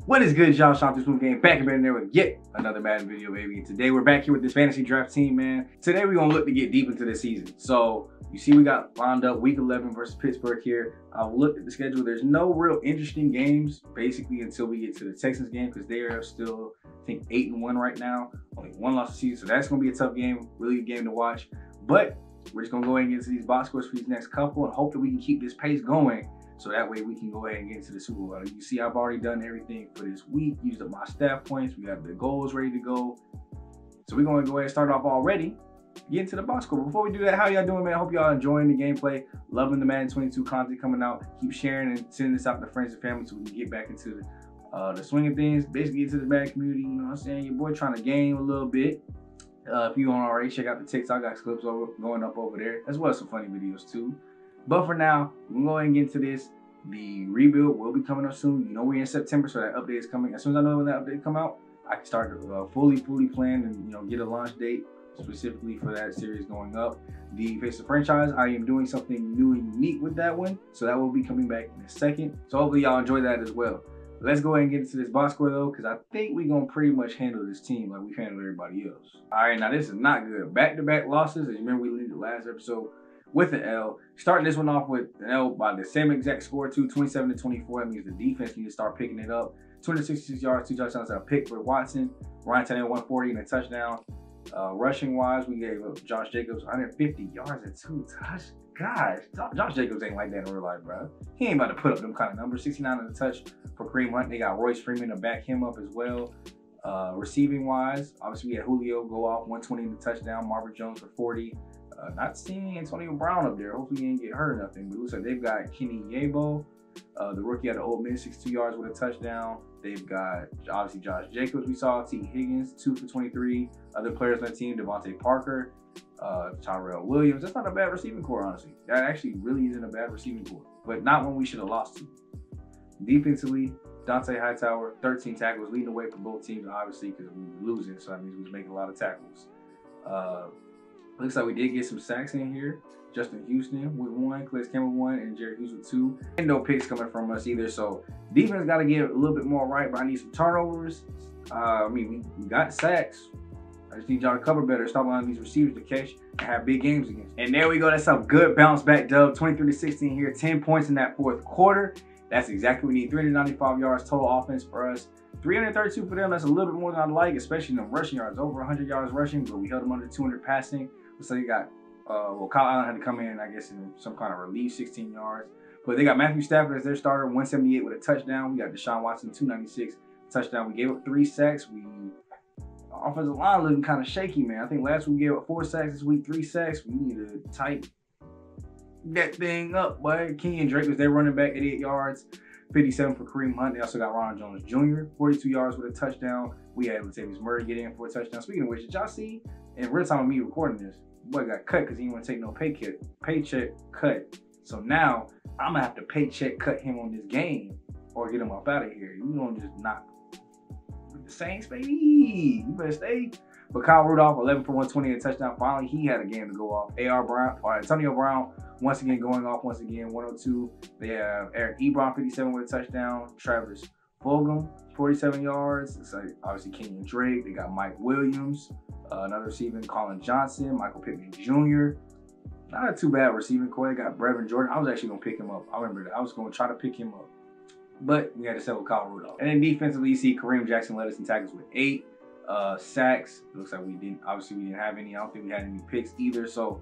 What is good, y'all? Sean, this one game back and better there with yet another Madden video, baby. And today we're back here with this fantasy draft team, man. Today we're gonna look to get deep into the season. So you see, we got lined up week 11 versus Pittsburgh here. I've looked at the schedule. There's no real interesting games basically until we get to the Texans game because they are still, I think, 8-1 right now. Only one loss this season, so that's gonna be a tough game, really a game to watch. But we're just gonna go ahead and get into these box scores for these next couple and hope that we can keep this pace going. So that way we can go ahead and get into the Super Bowl. You see, I've already done everything for this week, used up my staff points. We got the goals ready to go. So we're gonna go ahead and start off already, get into the box score. Before we do that, how y'all doing, man? I hope y'all enjoying the gameplay, loving the Madden 22 content coming out. Keep sharing and sending this out to friends and family so we can get back into the swing of things, basically into the Madden community. You know what I'm saying? Your boy trying to game a little bit. If you don't already, check out the TikTok, got clips going up over there, as well as some funny videos too. But for now, we're going to go ahead and get into this. The rebuild will be coming up soon. You know we're in September, so that update is coming. As soon as I know when that update come out, I can start to fully plan and get a launch date specifically for that series going up. The Face the Franchise, I am doing something new and unique with that one, so that will be coming back in a second. So hopefully y'all enjoy that as well. Let's go ahead and get into this box score though, because I think we're gonna pretty much handle this team like we've handled everybody else. All right, now this is not good. Back-to-back losses. As you remember, we lead the last episode with an L. Starting this one off with an L by the same exact score too, 27-24. That means the defense needs to start picking it up. 266 yards, 2 touchdowns, a pick for Watson. Ryan Tannehill 140 and a touchdown. Rushing wise, we gave up Josh Jacobs 150 yards and 2 touchdowns. Gosh, Josh Jacobs ain't like that in real life, bro. He ain't about to put up them kind of numbers. 69 and a touch for Kareem Hunt. They got Royce Freeman to back him up as well. Receiving wise, obviously we had Julio go off 120 and a touchdown. Marvin Jones for 40. Not seeing Antonio Brown up there. Hopefully he didn't get hurt or nothing. But it looks like they've got Kenny Yabo, the rookie out of Ole Miss, 62 yards with a touchdown. They've got obviously Josh Jacobs. We saw T. Higgins, 2 for 23. Other players on the team, Devontae Parker, Tyrell Williams. That's not a bad receiving core, honestly. That actually really isn't a bad receiving core, but not one we should have lost to. Defensively, Dante Hightower, 13 tackles, leading the way for both teams, obviously, because we were losing, so that means we was making a lot of tackles. Looks like we did get some sacks in here. Justin Houston with 1, Calais Campbell 1, and Jerry Hughes with 2. And no picks coming from us either, so defense got to get a little bit more right, but I need some turnovers. I mean, we got sacks. I just need y'all to cover better. Stop allowing these receivers to catch and have big games against. And there we go. That's a good bounce back dub. 23-16 here. 10 points in that fourth quarter. That's exactly what we need. 395 yards total offense for us. 332 for them. That's a little bit more than I'd like, especially in the rushing yards. Over 100 yards rushing, but we held them under 200 passing. So you got, well, Kyle Allen had to come in, I guess, in some kind of relief, 16 yards. But they got Matthew Stafford as their starter, 178 with a touchdown. We got Deshaun Watson, 296 touchdown. We gave up 3 sacks. Our offensive line looking kind of shaky, man. I think last week we gave up 4 sacks. This week, 3 sacks. We need to tighten that thing up, boy. Kenyon Drake was their running back, 88 yards. 57 for Kareem Hunt. They also got Ronald Jones Jr., 42 yards with a touchdown. We had Latavius Murray get in for a touchdown. Speaking of which, did y'all see in real time of me recording this, boy got cut because he didn't want to take no paycheck cut. So now I'm gonna have to paycheck cut him on this game or get him up out of here. You don't just knock with the Saints, baby. You better stay. But Kyle Rudolph, 11 for 120 and a touchdown. Finally, he had a game to go off. Antonio Brown, once again going off 102. They have Eric Ebron, 57 with a touchdown. Travis Fulgham, 47 yards. It's like obviously Kenyon Drake. They got Mike Williams, another receiving, Colin Johnson, Michael Pittman Jr. Not a too bad receiving core. They got Brevin Jordan. I was actually gonna pick him up. I remember that. I was gonna try to pick him up, but we had to settle Kyle Rudolph. And then defensively, you see Kareem Jackson led us in tackles with 8. Sacks. It looks like we didn't have any. I don't think we had any picks either. So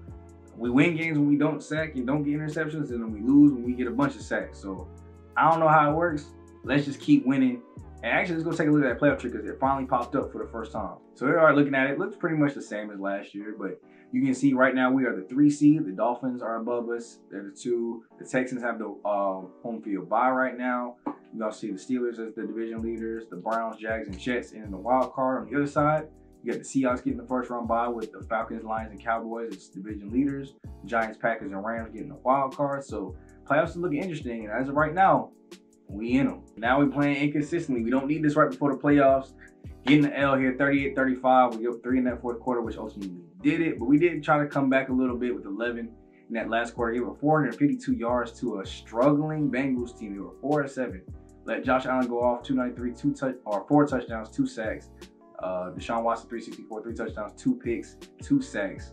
we win games when we don't sack and don't get interceptions, and then we lose when we get a bunch of sacks. So I don't know how it works. Let's just keep winning. And actually, let's go take a look at that playoff trick because it finally popped up for the first time. So here we are looking at it. It looks pretty much the same as last year, but you can see right now we are the 3 seed. The Dolphins are above us. They're the 2. The Texans have the home field bye right now. You also see the Steelers as the division leaders, the Browns, Jags, and Jets in the wild card. On the other side, you got the Seahawks getting the first round bye with the Falcons, Lions, and Cowboys as division leaders. Giants, Packers, and Rams getting the wild card. So playoffs are looking interesting. And as of right now, we in them. Now we're playing inconsistently. We don't need this right before the playoffs. Getting the L here, 38-35. We got 3 in that fourth quarter, which ultimately did it. But we did try to come back a little bit with 11 in that last quarter. Gave up 452 yards to a struggling Bengals team. They were 4-7. Let Josh Allen go off 293, 4 touchdowns, 2 sacks. Deshaun Watson 364, 3 touchdowns, 2 picks, 2 sacks.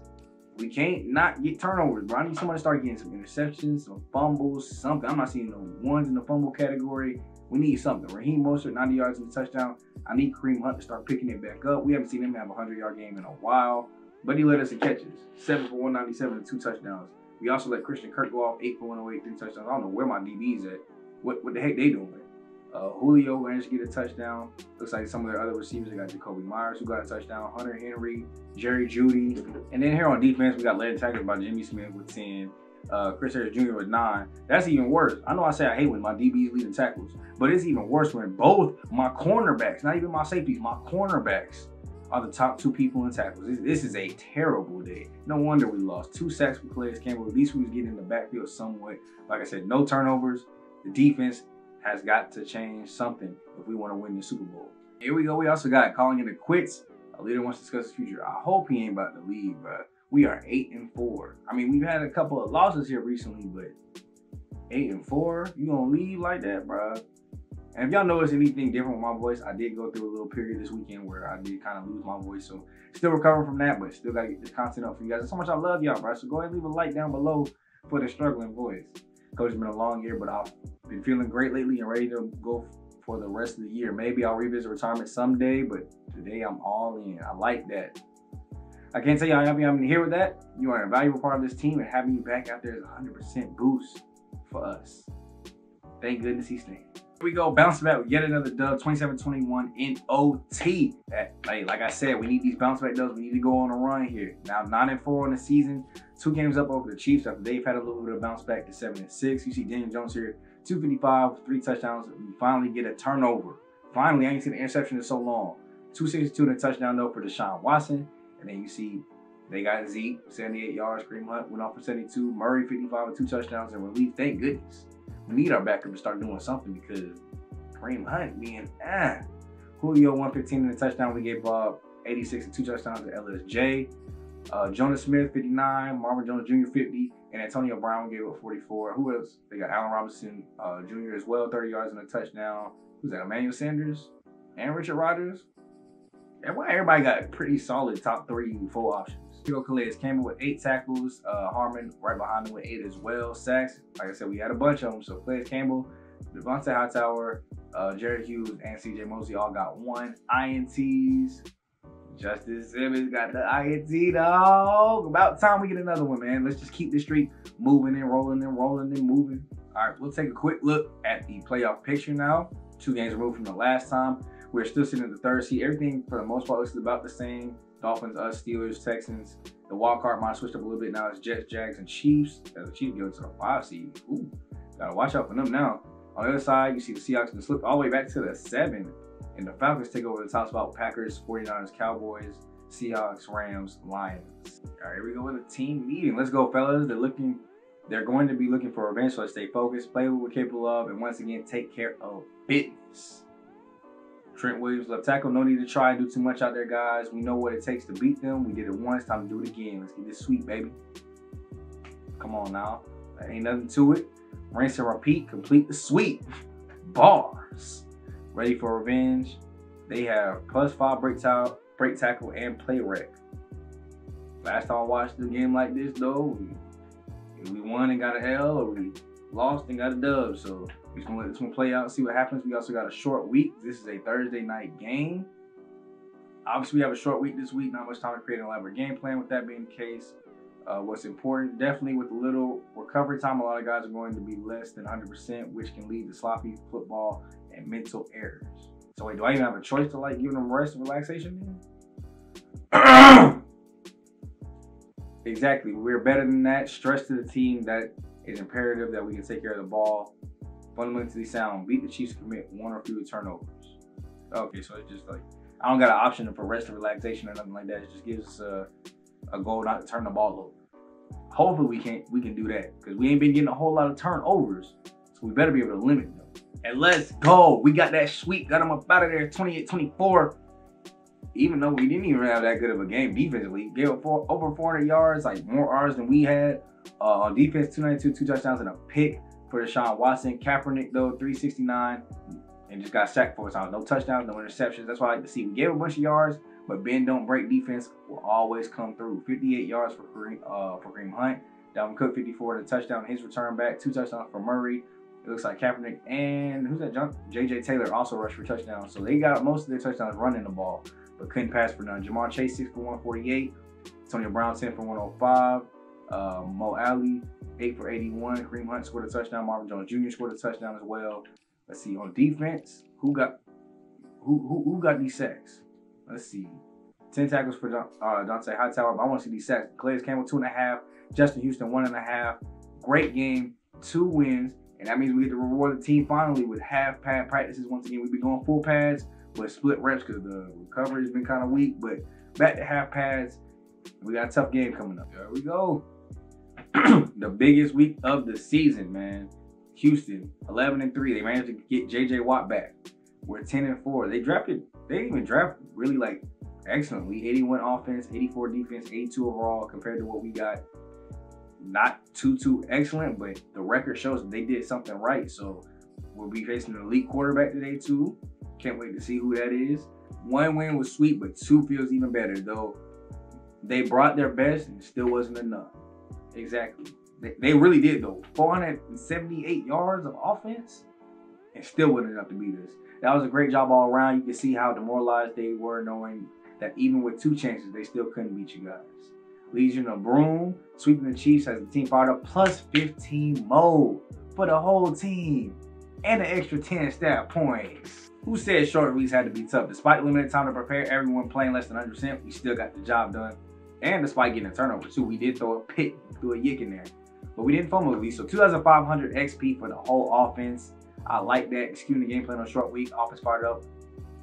We can't not get turnovers, bro. I need someone to start getting some interceptions, some fumbles, something. I'm not seeing no ones in the fumble category. We need something. Raheem Mostert, 90 yards in the touchdown. I need Kareem Hunt to start picking it back up. We haven't seen him have a 100-yard game in a while, but he led us in catches. 7 for 197 and 2 touchdowns. We also let Christian Kirk go off 8 for 108, 3 touchdowns. I don't know where my DB's at. What the heck they doing? Julio managed to get a touchdown. Looks like some of their other receivers. They got Jacoby Myers, who got a touchdown. Hunter Henry, Jerry Jeudy. And then here on defense, we got led tackled by Jimmy Smith with 10. Chris Harris Jr. with 9. That's even worse. I know I say I hate when my DBs leading tackles, but it's even worse when both my cornerbacks, not even my safeties, my cornerbacks are the top 2 people in tackles. This is a terrible day. No wonder we lost. 2 sacks for Calais Campbell. At least we was getting in the backfield somewhat. Like I said, no turnovers. The defense has got to change something if we want to win the Super Bowl. Here we go. We also got calling it a quits. A leader wants to discuss his future. I hope he ain't about to leave, bro. We are 8-4. I mean, we've had a couple of losses here recently, but 8-4, you gonna leave like that, bro? And if y'all notice anything different with my voice, I did go through a little period this weekend where I did kind of lose my voice. So still recovering from that, but still gotta get this content up for you guys. There's so much I love y'all, bro. So go ahead and leave a like down below for the struggling voice. Coach, it's been a long year, but I've been feeling great lately and ready to go for the rest of the year. Maybe I'll revisit retirement someday, but today I'm all in. I like that. I can't tell you how happy I'm here with that. You are an invaluable part of this team, and having you back out there is a 100% boost for us. Thank goodness he's staying. Here we go, bouncing back with yet another dub, 27-21 in OT. Like I said, we need these bounce back dubs. We need to go on a run here. Now 9-4 on the season, 2 games up over the Chiefs after they've had a little bit of bounce back to 7-6. You see Daniel Jones here, 255, 3 touchdowns. We finally get a turnover. Finally, I ain't seen an interception in so long. 262 and a touchdown though for Deshaun Watson. And then you see they got Zeke, 78 yards. Kareem Hunt went off for 72. Murray, 55 with 2 touchdowns in relief. Thank goodness. We need our backup to start doing something because Kareem Hunt being Julio, 115 and a touchdown. We gave Bob 86 and 2 touchdowns to LSJ. Jonas Smith, 59. Marvin Jones Jr., 50. And Antonio Brown gave up 44. Who else? They got Allen Robinson Jr. as well, 30 yards and a touchdown. Who's that? Emmanuel Sanders and Richard Rodgers. Everybody got pretty solid top 3 full options. Here go Calais Campbell with 8 tackles. Harmon right behind him with 8 as well. Sacks, like I said, we had a bunch of them. So Calais Campbell, Devontae Hightower, Jared Hughes, and CJ Mosley all got 1. INTs. Justice Simmons got the INT, dog. About time we get another one, man. Let's just keep this streak moving and rolling and rolling and moving. All right, we'll take a quick look at the playoff picture now. 2 games removed from the last time. We're still sitting in the 3rd seed. Everything, for the most part, looks about the same. Dolphins, us, Steelers, Texans. The wild card might have switched up a little bit now. It's Jets, Jags, and Chiefs. As the Chiefs go to the 5 seed. Ooh, gotta watch out for them now. On the other side, you see the Seahawks can slip all the way back to the 7. And the Falcons take over the top spot with Packers, 49ers, Cowboys, Seahawks, Rams, Lions. All right, here we go with a team meeting. Let's go, fellas. They're going to be looking for revenge, so let's stay focused, play what we're capable of, and once again, take care of business. Trent Williams, left tackle. No need to try and do too much out there, guys. We know what it takes to beat them. We did it once. Time to do it again. Let's get this sweep, baby. Come on now. There ain't nothing to it. Rinse and repeat. Complete the sweep. Bars. Ready for revenge. They have +5 break tackle, and play rec. Last time I watched the game like this, though, we won and got a L, or we lost and got a dub. So we're just gonna let this one play out, see what happens. We also got a short week. This is a Thursday night game. Obviously, we have a short week this week. Not much time to create an elaborate game plan. With that being the case, what's important, definitely with a little recovery time, a lot of guys are going to be less than 100%, which can lead to sloppy football and mental errors. So wait, do I even have a choice to like give them rest and relaxation then? Exactly. We're better than that. Stress to the team that it's imperative that we can take care of the ball. Fundamentally sound. Beat the Chiefs, commit 1 or fewer turnovers. Okay, so it's just like, I don't got an option for rest and relaxation or nothing like that. It just gives us a goal not to turn the ball over. Hopefully we can do that, because we ain't been getting a whole lot of turnovers. So we better be able to limit them. And let's go. We got that sweep. Got them up out of there 28-24. Even though we didn't even have that good of a game defensively. Gave up over 400 yards, like more yards than we had. On defense, 292, 2 touchdowns and a pick. for Deshaun Watson. Kaepernick, though, 369 and just got sacked 4 times. No touchdowns, no interceptions. That's what I like to see. We gave a bunch of yards, but bend don't break defense will always come through. 58 yards for Kareem Hunt. Dalvin Cook, 54 to touchdown. His return back. 2 touchdowns for Murray. It looks like Kaepernick and who's that? J.J. Taylor also rushed for touchdowns. So they got most of their touchdowns running the ball, but couldn't pass for none. Jamar Chase, 6 for 148. Antonio Brown, 10 for 105. Mo Alley, 8 for 81. Kareem Hunt scored a touchdown. Marvin Jones Jr. scored a touchdown as well. Let's see, on defense, who got these sacks? Let's see. 10 tackles for Dante Hightower. I want to see these sacks. Calais Campbell, 2.5. Justin Houston, 1.5. Great game, 2 wins. And that means we get to reward the team finally with half pad practices. Once again, we've been going full pads with split reps because the recovery has been kind of weak. But back to half pads. We got a tough game coming up. There we go. The biggest week of the season, man. Houston, 11-3. They managed to get J.J. Watt back. We're 10-4. They didn't even draft really like excellently. 81 offense, 84 defense, 82 overall compared to what we got. Not too excellent, but the record shows that they did something right. So we'll be facing an elite quarterback today too. Can't wait to see who that is. 1 win was sweet, but 2 feels even better, though. They brought their best and it still wasn't enough. Exactly. They really did, though. 478 yards of offense and still wasn't enough to beat us. That was a great job all around. You can see how demoralized they were, knowing that even with 2 chances, they still couldn't beat you guys. Legion of Broom, sweeping the Chiefs has the team fired up, plus 15 more for the whole team. And an extra 10 stat points. Who said short weeks had to be tough? Despite limited time to prepare, everyone playing less than 100%, we still got the job done. And despite getting a turnover too, we did throw a pick, threw a yick in there. But we didn't fumble at least. So 2,500 XP for the whole offense. I like that. Executing the game plan on a short week. Offense fired up.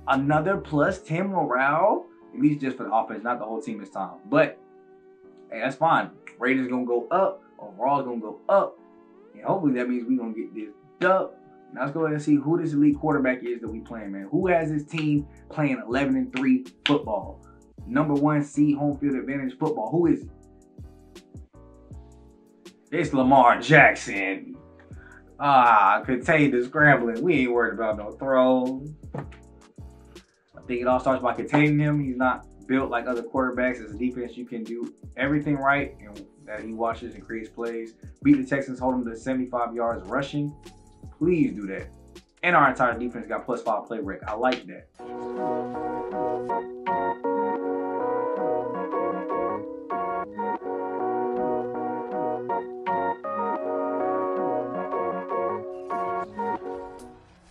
Another plus 10 morale. At least just for the offense, not the whole team this time. But hey, that's fine. Ratings gonna go up. Overall is gonna go up. And hopefully that means we're gonna get this dub. Now let's go ahead and see who this elite quarterback is that we playing, man. Who has his team playing 11-3 football? Number 1 seed home field advantage football. Who is it? It's Lamar Jackson. Contain the scrambling. We ain't worried about no throws. I think it all starts by containing him. He's not built like other quarterbacks. As a defense, you can do everything right and that he watches and creates plays. Beat the Texans, hold them to 75 yards rushing. Please do that. And our entire defense got plus 5 play rec. I like that.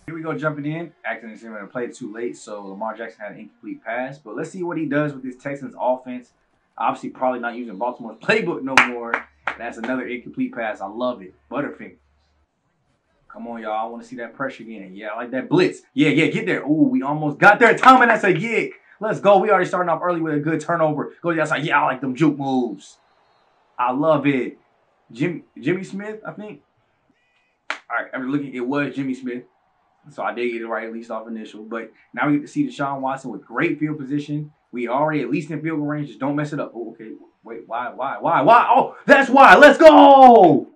Here we go, jumping in. Accidentally played too late, so Lamar Jackson had an incomplete pass. But let's see what he does with this Texans offense. Obviously, probably not using Baltimore's playbook no more. That's another incomplete pass. I love it. Butterfinger. Come on, y'all. I want to see that pressure again. Yeah, I like that blitz. Yeah, get there. Ooh, we almost got there. Tommy, that's a yick. Let's go. We already starting off early with a good turnover. Go to the outside. Yeah, I like them juke moves. I love it. Jimmy Smith, I think. All right, I'm looking. It was Jimmy Smith. So I did get it right, at least off initial. But now we get to see Deshaun Watson with great field position. We already at least in field goal range. Just don't mess it up. Oh, okay. Wait, why? Oh, that's why. Let's go.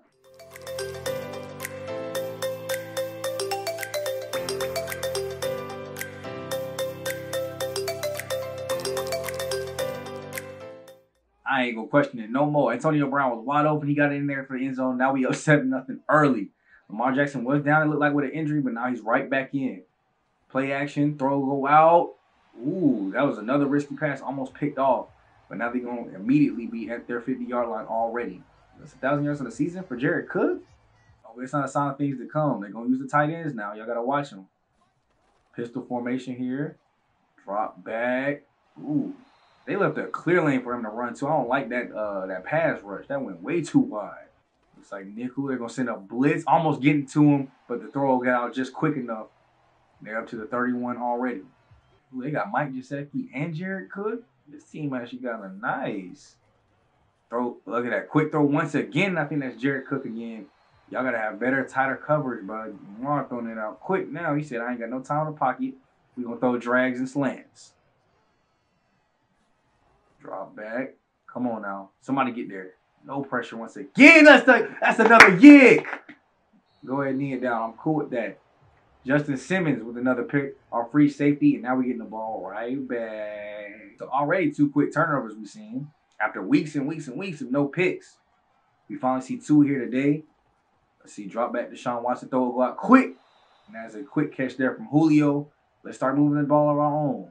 I ain't gonna question it no more. Antonio Brown was wide open. He got in there for the end zone. Now we up 7-0 early. Lamar Jackson was down, it looked like, with an injury, but now he's right back in. Play action, throw, go out. Ooh, that was another risky pass, almost picked off. But now they're going to immediately be at their 50-yard line already. That's 1,000 yards of the season for Jared Cook. Oh, it's not a sign of things to come. They're going to use the tight ends now. Y'all got to watch them. Pistol formation here. Drop back. Ooh. They left a clear lane for him to run, too. I don't like that that pass rush. That went way too wide. Looks like nickel. They're going to send a blitz. Almost getting to him, but the throw got out just quick enough. They're up to the 31 already. Ooh, they got Mike Gesicki and Jared Cook. This team actually got a nice throw. Look at that. Quick throw once again. I think that's Jared Cook again. Y'all got to have better, tighter coverage, bud. Lamar throwing it out quick now. He said, I ain't got no time in the pocket. We're going to throw drags and slants. Drop back. Come on now. Somebody get there. No pressure once again. That's another yick. Go ahead and knee it down. I'm cool with that. Justin Simmons with another pick, our free safety, and now we're getting the ball right back. So already 2 quick turnovers we've seen. After weeks and weeks and weeks of no picks. We finally see 2 here today. Let's see, drop back to Deshaun Watson, throw it, go out quick. And that's a quick catch there from Julio. Let's start moving the ball of our own.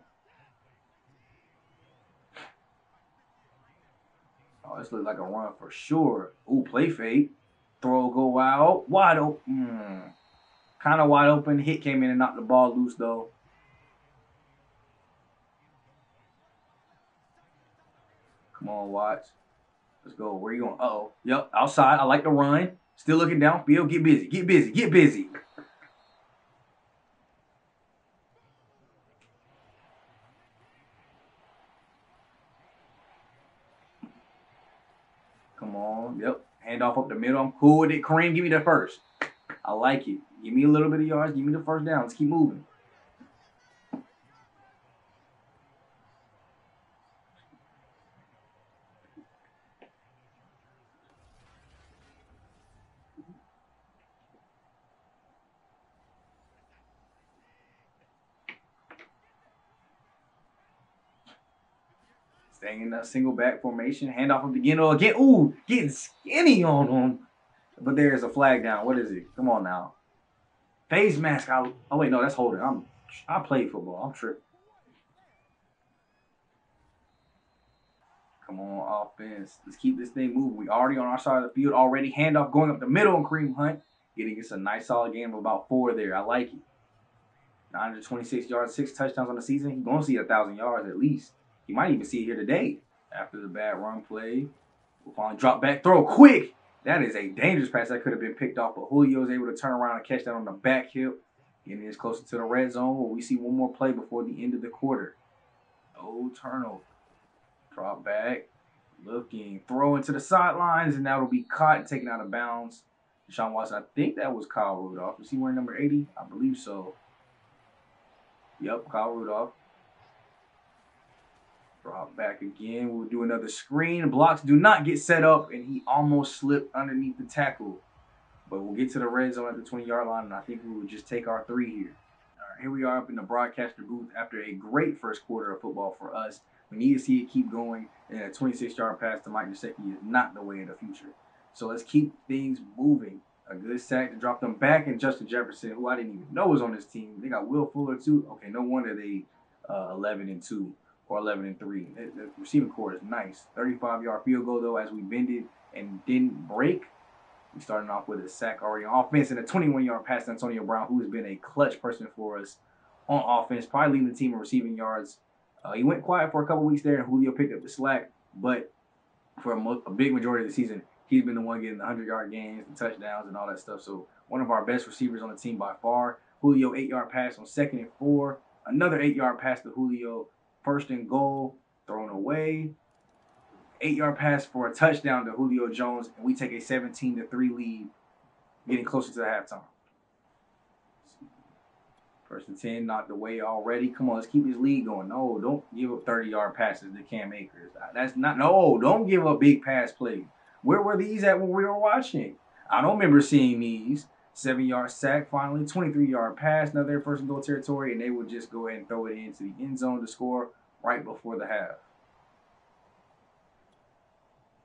Oh, this looks like a run for sure. Ooh, play fake. Throw, go out. Wide open. Kind of wide open. Hit came in and knocked the ball loose, though. Come on, Watts. Let's go. Where you going? Uh-oh. Yep, outside. I like the run. Still looking downfield. Get busy. Get busy. Get busy. Come on. Yep. Hand off up the middle. I'm cool with it. Kareem, give me the first. I like it. Give me a little bit of yards. Give me the first down. Let's keep moving. Staying in that single back formation. Hand off of Gino again. Ooh, getting skinny on him. But there's a flag down. What is it? Come on now. Face mask. Oh, wait, no, that's holding. I play football. I'm tripping. Come on, offense. Let's keep this thing moving. We already on our side of the field already. Handoff going up the middle on Kareem Hunt. Getting us a nice solid game of about 4 there. I like it. 926 yards, 6 touchdowns on the season. He's going to see 1,000 yards at least. He might even see it here today. After the bad run play, we'll finally drop back, throw quick. That is a dangerous pass that could have been picked off, but Julio was able to turn around and catch that on the back hip. Getting us closer to the red zone where we see one more play before the end of the quarter. No turnover. Drop back, looking, throw into the sidelines, and that'll be caught and taken out of bounds. Deshaun Watson, I think that was Kyle Rudolph. Is he wearing number 80? I believe so. Yep, Kyle Rudolph. Drop back again. We'll do another screen. Blocks do not get set up, and he almost slipped underneath the tackle. But we'll get to the red zone at the 20-yard line, and I think we will just take our 3 here. All right, here we are up in the broadcaster booth after a great first quarter of football for us. We need to see it keep going, and a 26-yard pass to Mike Gesicki is not the way of the future. So let's keep things moving. A good sack to drop them back, and Justin Jefferson, who I didn't even know was on this team. They got Will Fuller, too. Okay, no wonder they 11-2. Or 11-3. The receiving core is nice. 35-yard field goal, though, as we bended and didn't break. We started off with a sack already on offense and a 21-yard pass to Antonio Brown, who has been a clutch person for us on offense, probably leading the team in receiving yards. He went quiet for a couple weeks there, and Julio picked up the slack. But for a big majority of the season, he's been the one getting the 100-yard gains, the touchdowns, and all that stuff. So one of our best receivers on the team by far. Julio, 8-yard pass on 2nd and 4. Another 8-yard pass to Julio. 1st and goal, thrown away. 8-yard pass for a touchdown to Julio Jones, and we take a 17-3 lead, getting closer to the halftime. 1st and 10, knocked away already. Come on, let's keep this lead going. No, don't give up 30-yard passes to Cam Akers. That's not, no, don't give up big pass plays. Where were these at when we were watching? I don't remember seeing these. 7-yard sack finally, 23-yard pass, another 1st and goal territory, and they would just go ahead and throw it into the end zone to score right before the half.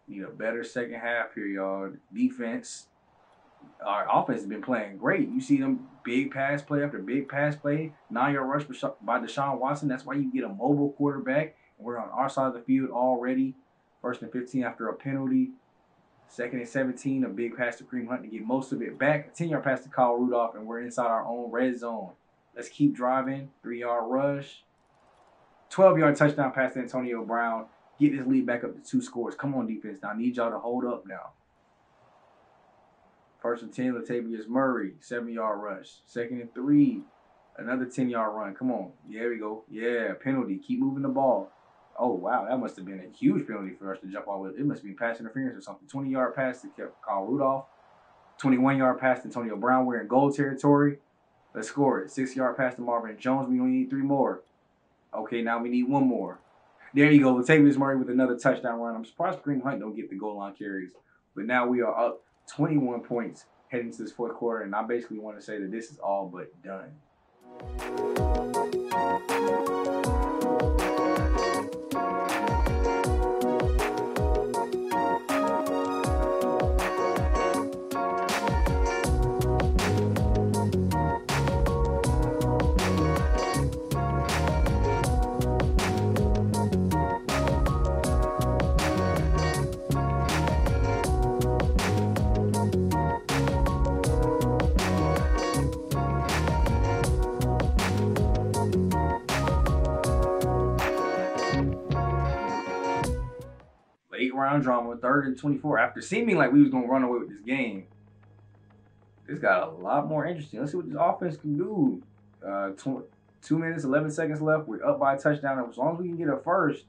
Need a better second half here, y'all. Defense. Our offense has been playing great. You see them big pass play after big pass play. 9-yard rush by Deshaun Watson. That's why you get a mobile quarterback. And we're on our side of the field already. 1st and 15 after a penalty. 2nd and 17, a big pass to Kareem Hunt to get most of it back. A 10-yard pass to Kyle Rudolph, and we're inside our own red zone. Let's keep driving. 3-yard rush. 12-yard touchdown pass to Antonio Brown. Get this lead back up to 2 scores. Come on, defense. Now, I need y'all to hold up now. 1st and 10, Latavius Murray. 7-yard rush. 2nd and 3. Another 10-yard run. Come on. There we go. Yeah, penalty. Keep moving the ball. Oh, wow, that must have been a huge penalty for us to jump off with. It must be pass interference or something. 20-yard pass to Kyle Rudolph. 21-yard pass to Antonio Brown. We're in goal territory. Let's score it. 6-yard pass to Marvin Jones. We only need 3 more. Okay, now we need 1 more. There you go. Latavius Murray with another touchdown run. I'm surprised Kareem Hunt don't get the goal line carries. But now we are up 21 points heading into this fourth quarter, and I basically want to say that this is all but done. Late round drama, 3rd and 24. After seeming like we was gonna run away with this game, this got a lot more interesting. Let's see what this offense can do. 2 minutes, 11 seconds left. We're up by a touchdown. As long as we can get a first,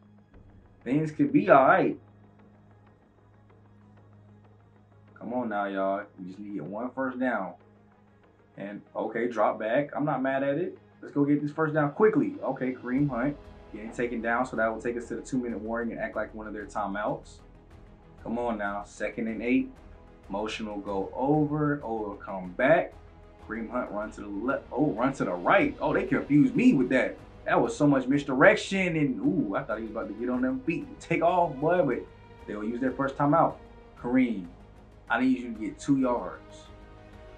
things could be all right. Come on now, y'all. We just need to get 1 first down. And, okay, drop back. I'm not mad at it. Let's go get this first down quickly. Okay, Kareem Hunt getting taken down, so that will take us to the 2-minute warning and act like one of their timeouts. Come on now, 2nd and 8. Motion will go over. Will come back. Kareem Hunt run to the left. Oh, run to the right. Oh, they confused me with that. That was so much misdirection. And, ooh, I thought he was about to get on them feet and take off, boy. But they'll use their first timeout. Kareem, I need you to get 2 yards.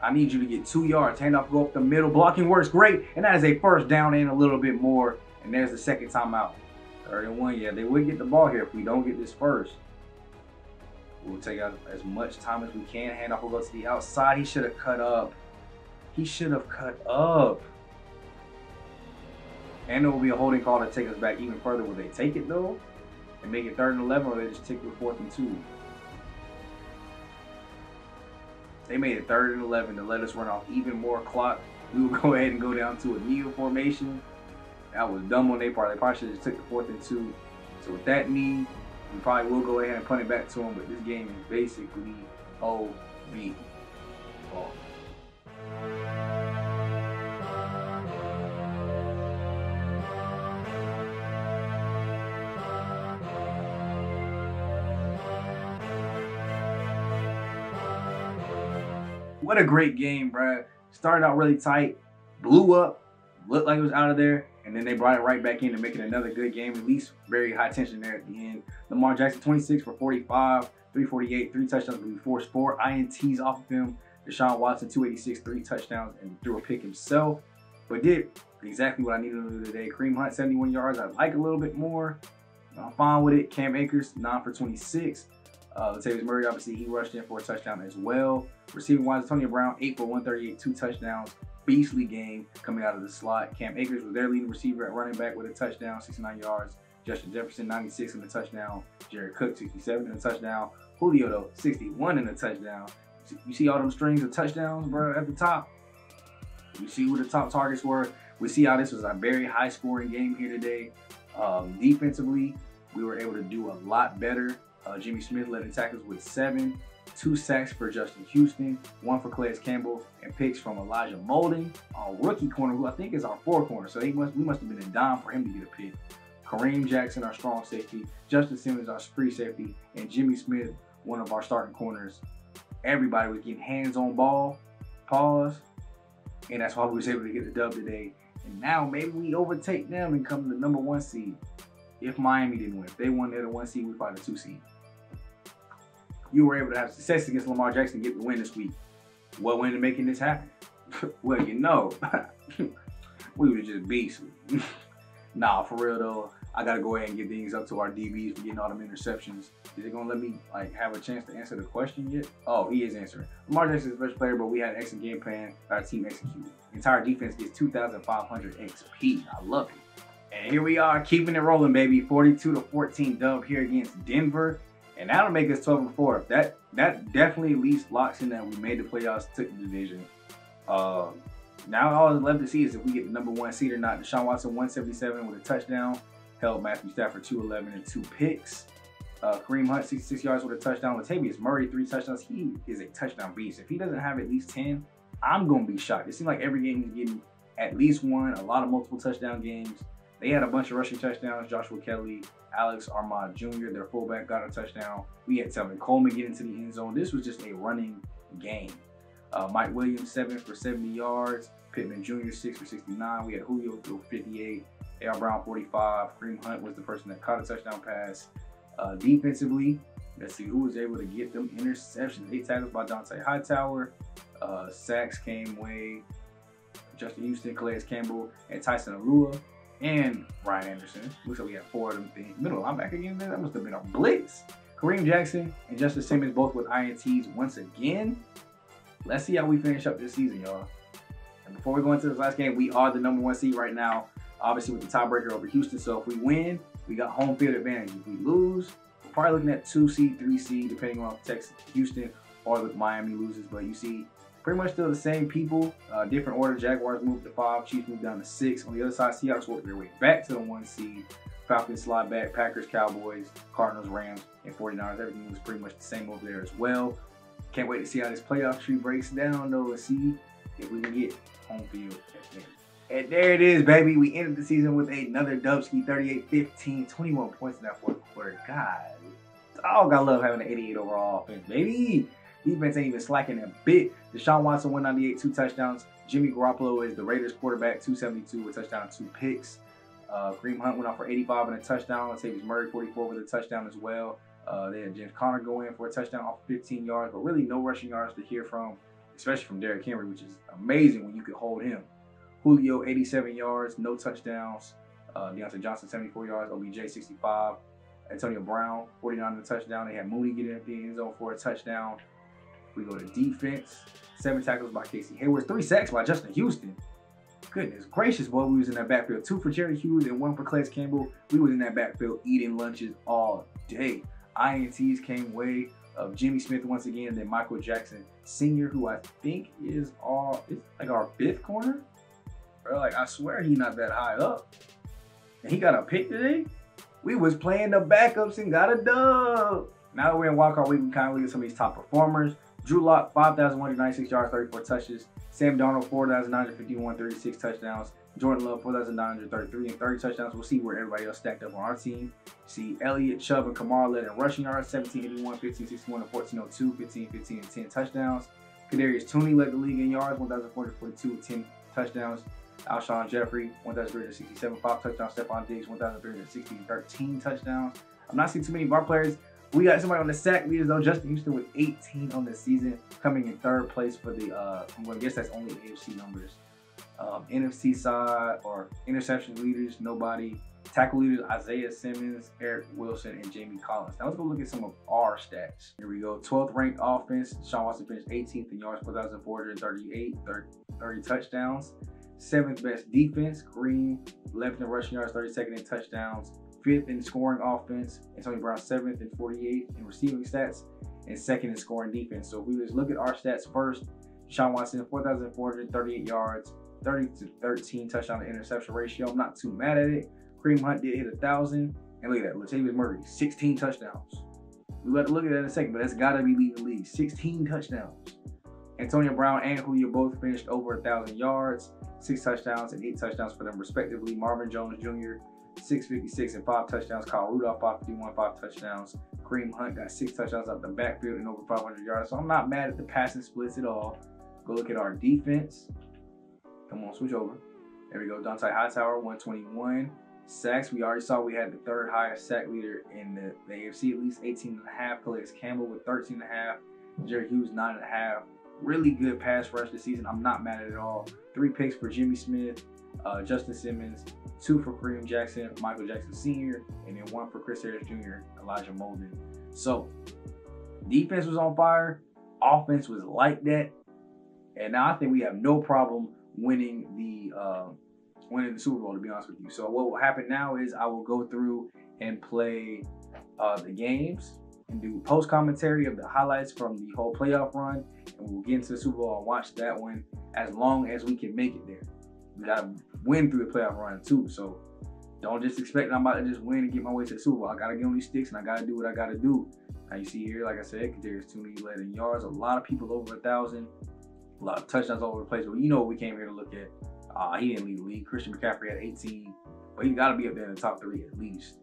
I need you to get 2 yards. Handoff, go up the middle. Blocking works great. And that is a first down and a little bit more. And there's the second timeout. 3rd and 1. Yeah, they would get the ball here if we don't get this first. We'll take out as much time as we can. Handoff will go to the outside. He should have cut up. He should have cut up. And there will be a holding call to take us back even further. Will they take it though and make it 3rd and 11, or they just take the 4th and 2? They made it 3rd and 11 to let us run off even more clock. We will go ahead and go down to a kneel formation. That was dumb on their part. They probably should have just took the 4th and 2. So with that knee, we probably will go ahead and punt it back to them. But this game is basically OB. Ball. What a great game, bruh. Started out really tight, blew up, looked like it was out of there, and then they brought it right back in to make it another good game. At least very high tension there at the end. Lamar Jackson, 26 for 45, 348, 3 touchdowns, but we forced 4 INTs off of him. Deshaun Watson, 286, 3 touchdowns, and threw a pick himself. But did exactly what I needed to do today. Kareem Hunt, 71 yards. I like a little bit more. I'm fine with it. Cam Akers, 9 for 26. Latavius Murray, obviously, he rushed in for a touchdown as well. Receiving wise, Antonio Brown, 8 for 138, 2 touchdowns. Beastly game coming out of the slot. Cam Akers was their leading receiver at running back with a touchdown, 69 yards. Justin Jefferson, 96 in the touchdown. Jared Cook, 67 in the touchdown. Julio, though, 61 in the touchdown. You see all them strings of touchdowns, bro, at the top? You see who the top targets were. We see how this was a very high-scoring game here today. Defensively, we were able to do a lot better. Jimmy Smith led in tackles with 7, 2 sacks for Justin Houston, 1 for Calais Campbell, and picks from Elijah Molden, our rookie corner, who I think is our 4 corner. So we must have been a dime for him to get a pick. Kareem Jackson, our strong safety, Justin Simmons, our free safety, and Jimmy Smith, one of our starting corners. Everybody was getting hands on ball, pause, and that's why we was able to get the dub today. And now maybe we overtake them and come to the #1 seed. If Miami didn't win, if they won, they're the 1 seed, we find the 2 seed. You were able to have success against Lamar Jackson and get the win this week. What went into making this happen? Well, you know, we were just beastly. Nah, for real though, I gotta go ahead and get things up to our DBs for getting all them interceptions. Is it gonna let me have a chance to answer the question yet? Oh, he is answering. Lamar Jackson is the best player, but we had an excellent game plan. Our team executed. The entire defense gets 2,500 XP. I love it. And here we are, keeping it rolling, baby. 42-14 dub here against Denver. And that'll make us 12-4. That definitely at least locks in that we made the playoffs, took the division. Now all that's left to see is if we get the #1 seed or not. Deshaun Watson, 177 with a touchdown. Held Matthew Stafford, 211 and 2 picks. Kareem Hunt, 66 yards with a touchdown. Latavius Murray, 3 touchdowns. He is a touchdown beast. If he doesn't have at least 10, I'm going to be shocked. It seems like every game he's getting at least 1, a lot of multiple touchdown games. They had a bunch of rushing touchdowns. Joshua Kelly, Alex Armand Jr., their fullback, got a touchdown. We had Tevin Coleman get into the end zone. This was just a running game. Mike Williams, 7 for 70 yards. Pittman Jr., 6 for 69. We had Julio through 58. A.R. Brown, 45. Kareem Hunt was the person that caught a touchdown pass. Defensively, let's see who was able to get them interceptions. 8 tackles by Dante Hightower. Sacks came way. Justin Houston, Calais Campbell, and Tyson Alua, and Ryan Anderson. Looks like we had 4 of them. Middle linebacker again. That must have been a blitz. Kareem Jackson and Justin Simmons both with INTs once again. Let's see how we finish up this season, y'all. And before we go into this last game, we are the #1 seed right now, obviously with the tiebreaker over Houston. So if we win, we got home field advantage. If we lose, we're probably looking at 2 seed, 3 seed, depending on Texas, Houston, or if Miami loses. But you see, pretty much still the same people, different order. Jaguars moved to 5, Chiefs moved down to 6. On the other side, Seahawks worked their way back to the 1 seed. Falcons slide back, Packers, Cowboys, Cardinals, Rams, and 49ers. Everything was pretty much the same over there as well. Can't wait to see how this playoff tree breaks down, though, and see if we can get home field. And there it is, baby. We ended the season with another Dubski, 38-15, 21 points in that 4th quarter. God, dog, I love having an 88 overall offense, baby. Defense ain't even slacking a bit. Deshaun Watson, 198, 2 touchdowns. Jimmy Garoppolo is the Raiders quarterback, 272 with a touchdown, 2 picks. Kareem Hunt went off for 85 and a touchdown. Latavius Murray, 44 with a touchdown as well. They had James Conner go in for a touchdown off 15 yards, but really no rushing yards to hear from, especially from Derrick Henry, which is amazing when you could hold him. Julio, 87 yards, no touchdowns. Deontay Johnson, 74 yards. OBJ, 65. Antonio Brown, 49 and a touchdown. They had Mooney get in the end zone for a touchdown. We go to defense. 7 tackles by Casey Hayward. 3 sacks by Justin Houston. Goodness gracious, boy. We was in that backfield. 2 for Jerry Hughes and 1 for Calais Campbell. We was in that backfield eating lunches all day. INTs came way of Jimmy Smith once again, and then Michael Jackson Sr., who I think is our 5th corner. Bro, like, I swear he's not that high up. And he got a pick today? We was playing the backups and got a dub. Now that we're in wildcard week, we kind of look at some of these top performers. Drew Lock, 5,196 yards, 34 touches. Sam Darnold, 4,951, 36 touchdowns. Jordan Love, 4,933 and 30 touchdowns. We'll see where everybody else stacked up on our team. See Elliott, Chubb, and Kamara led in rushing yards, 1781, 1561, and 1402, 1515, and 10 touchdowns. Kadarius Tooney led the league in yards, 1,442 with 10 touchdowns. Alshon Jeffrey, 1,367, 5 touchdowns. Stephon Diggs, 1,360, 13 touchdowns. I'm not seeing too many of our players. We got somebody on the sack leaders though. Justin Houston with 18 on the season, coming in 3rd place for the, I'm going to guess that's only AFC numbers. NFC side or interception leaders, nobody. Tackle leaders, Isaiah Simmons, Eric Wilson, and Jamie Collins. Now let's go look at some of our stats. Here we go. 12th ranked offense. Sean Watson finished 18th in yards, 4,438, 30 touchdowns. 7th best defense. Kareem, 11th in rushing yards, 32nd in touchdowns. 5th in scoring offense. Antonio Brown, 7th in 48 in receiving stats, and 2nd in scoring defense. So if we just look at our stats first, Sean Watson, 4,438 yards, 30-13 touchdown to interception ratio. I'm not too mad at it. Kareem Hunt did hit 1,000. And look at that, Latavius Murray, 16 touchdowns. We'll have to look at that in a second, but that's got to be leading the league. 16 touchdowns. Antonio Brown and Julio both finished over 1,000 yards, 6 touchdowns and 8 touchdowns for them respectively. Marvin Jones Jr., 656 and 5 touchdowns. Kyle Rudolph, 551, 5 touchdowns. Kareem Hunt got 6 touchdowns out the backfield and over 500 yards. So I'm not mad at the passing splits at all. Go look at our defense. Come on, switch over. There we go. Dante Hightower, 121. Sacks, we already saw we had the 3rd highest sack leader in the AFC, at least 18.5. Calais Campbell with 13.5. Jerry Hughes, 9.5. Really good pass rush this season. I'm not mad at it at all. 3 picks for Jimmy Smith, Justin Simmons, 2 for Kareem Jackson, Michael Jackson Sr., and then 1 for Chris Harris Jr., Elijah Molden. So, defense was on fire. Offense was like that. And now I think we have no problem winning the Super Bowl, to be honest with you. So what will happen now is I will go through and play the games and do post commentary of the highlights from the whole playoff run, and we'll get into the Super Bowl and watch that one as long as we can make it there. We gotta win through the playoff run too, so don't just expect I'm about to just win and get my way to the Super Bowl. I gotta get on these sticks and I gotta do what I gotta do. Now you see here, like I said, Kadarius Tooney led in yards, a lot of people over 1,000, a lot of touchdowns all over the place. But you know what we came here to look at. He didn't lead the league. Christian McCaffrey had 18, but he gotta be up there in the top 3 at least.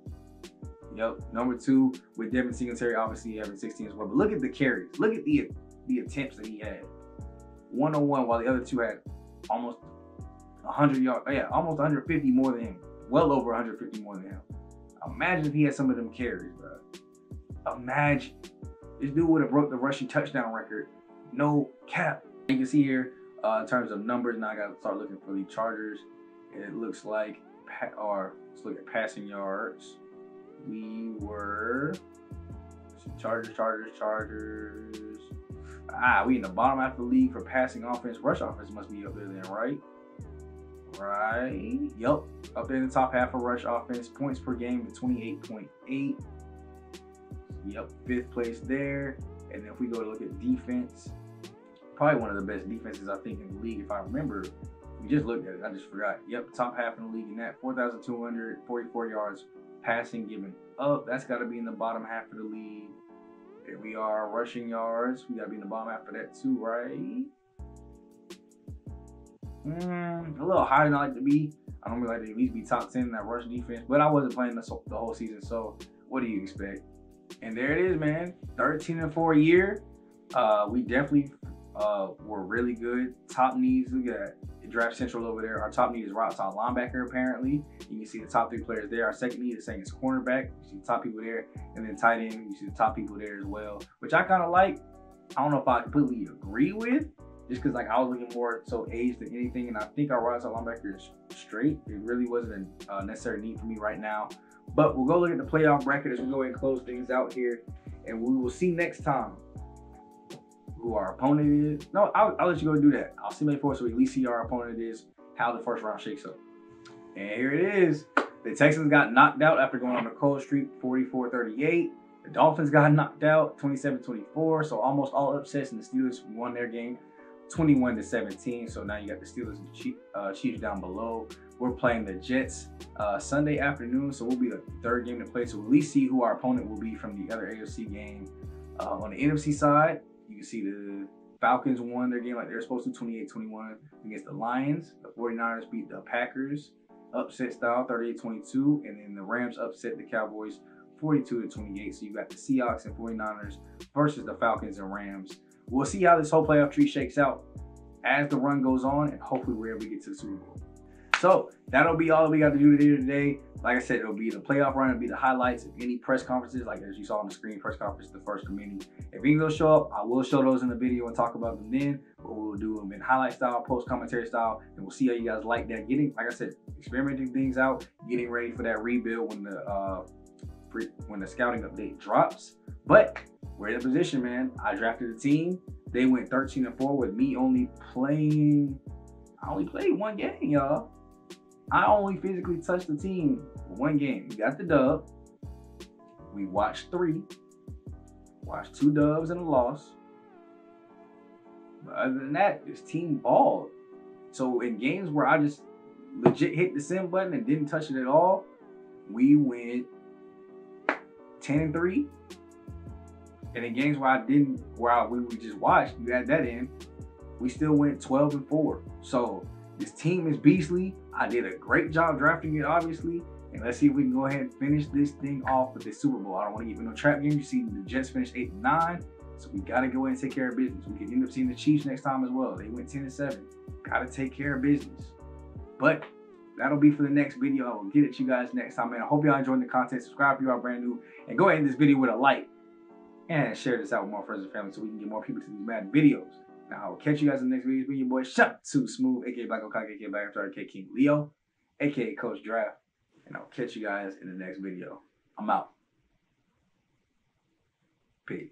Yep, number 2 with Devin Singletary, obviously having 16 as well. But look at the carries. Look at the attempts that he had. 101, while the other two had almost 100 yards. Yeah, almost 150 more than him. Well over 150 more than him. Imagine if he had some of them carries, bro. Imagine. This dude would have broke the rushing touchdown record. No cap. You can see here, in terms of numbers, now I got to start looking for the Chargers. It looks like, let's look at passing yards. We were, Chargers. We in the bottom half of the league for passing offense. Rush offense must be up there then, right? Right. Yep. Up there in the top half of rush offense. Points per game at 28.8. Yep. 5th place there. And then if we go to look at defense, probably one of the best defenses I think in the league. If I remember, we just looked at it. I just forgot. Yep. Top half in the league in that. 4,244 yards passing given up. That's got to be in the bottom half of the league. There we are. Rushing yards. We got to be in the bottom half of that too, right? A little higher than I like to be. I don't really like to at least be top 10 in that rush defense, but I wasn't playing the whole season, so what do you expect? And there it is, man. 13-4 year. We definitely were really good. Top needs, we got Draft Central over there. Our top need is right outside linebacker, apparently. You can see the top 3 players there. Our second need is saying it's cornerback. You see the top people there. And then tight end, you see the top people there as well, which I kind of like. I don't know if I completely agree with, just because like I was looking more so age than anything, and I think our right outside linebacker is straight. It really wasn't a necessary need for me right now. But we'll go look at the playoff bracket as we go ahead and close things out here, and we will see next time who our opponent is. No, I'll let you go do that. I'll simulate for us so we at least see our opponent is, how the first round shakes up. And here it is. The Texans got knocked out after going on a cold streak, 44-38. The Dolphins got knocked out, 27-24. So almost all upsets, and the Steelers won their game, 21-17. So now you got the Steelers and Chiefs down below. We're playing the Jets Sunday afternoon, so we'll be the 3rd game to play. So we'll at least see who our opponent will be from the other AFC game. On the NFC side, you can see the Falcons won their game like they're supposed to, 28-21 against the Lions. The 49ers beat the Packers, upset style, 38-22. And then the Rams upset the Cowboys, 42-28. So you got the Seahawks and 49ers versus the Falcons and Rams. We'll see how this whole playoff tree shakes out as the run goes on, and hopefully we're able to get to the Super Bowl. So that'll be all we got to do today. Like I said, it'll be the playoff run, it'll be the highlights of any press conferences, like as you saw on the screen, press conference, the first of many. If any of those show up, I will show those in the video and talk about them then. But we'll do them in highlight style, post commentary style, and we'll see how you guys like that. Getting, like I said, experimenting things out, getting ready for that rebuild when the scouting update drops. But we're in a position, man. I drafted a team. They went 13-4 with me only playing. I only played 1 game, y'all. I only physically touched the team for 1 game. We got the dub. We watched 3. Watched 2 dubs and a loss. But other than that, this team balled. So in games where I just legit hit the send button and didn't touch it at all, we went 10-3. And in games where we just watched, you add that in, we still went 12-4. So this team is beastly. I did a great job drafting it, obviously. And let's see if we can go ahead and finish this thing off with this Super Bowl. I don't want to get no trap games. You see the Jets finished 8-9. So we got to go ahead and take care of business. We could end up seeing the Chiefs next time as well. They went 10-7. Got to take care of business. But that'll be for the next video. I will get at you guys next time, man. I hope y'all enjoyed the content. Subscribe if you are brand new. And go ahead and this video with a like. And share this out with more friends and family so we can get more people to these Madden videos. Now, I will catch you guys in the next video. It's been your boy, Shot Too Smooth, aka Black Okaka, aka Black After aka King Leo, aka Coach Draft. And I'll catch you guys in the next video. I'm out. Peace.